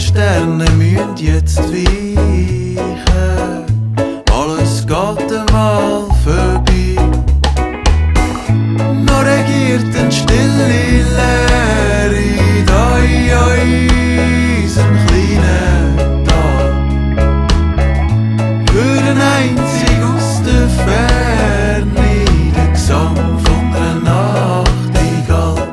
Sterne müssen jetzt weichen. Alles geht einmal vorbei. Noch regiert eine stille Leere da in unserem kleinen Tal. Hören einzig aus der Ferne den Gesang von einer Nachtigall.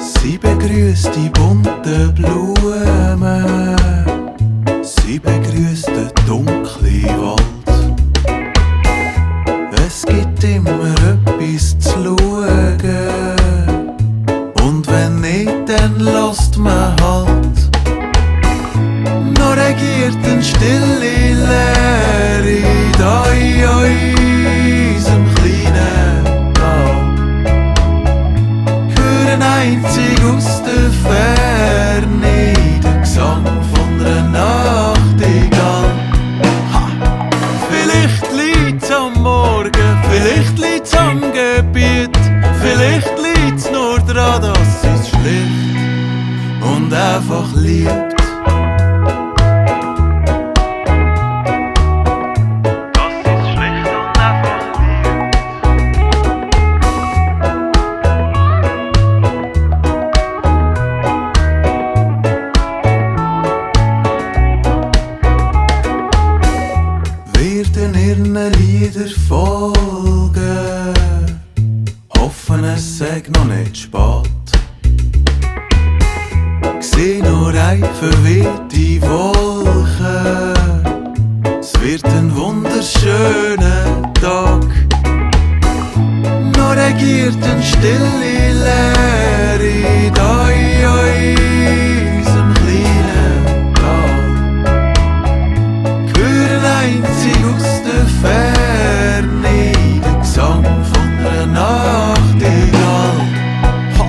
Sie begrüßt die bunten Blumen, sie begrüßt den dunklen Wald. Es gibt immer etwas zu schauen, und wenn nicht, dann lässt man halt. Noch regiert eine stille Leere da in unserem kleinen Tal. Hören einzig aus der Ferne den Gesang von einer Nachtigall. Ha! Vielleicht liegt's am Morgen, vielleicht liegt's am Gebiet, vielleicht liegt's nur daran, dass sie's schlicht und einfach liebt. Werden ihren Lieder folgen, hoffen es sei noch nicht spät. Seh nur ein verwehte Wolke, es wird ein wunderschöner Tag. Noch regiert eine stille Leere da in unserem kleinen Tal. Hören einzig aus der Ferne den Gesang von einer Nachtigall. Ha!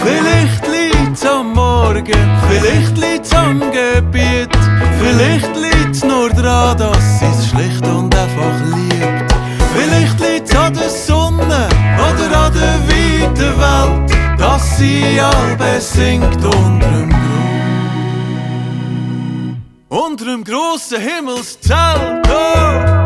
Vielleicht liegt's am Morgen, vielleicht liegt's am Gebiet, vielleicht liegt's nur daran, dass sie's schlicht und einfach liebt. Vielleicht liegt's an der Sonne oder an der weiten Welt, dass sie alle singt unterm grossen Himmelszelt. Oh!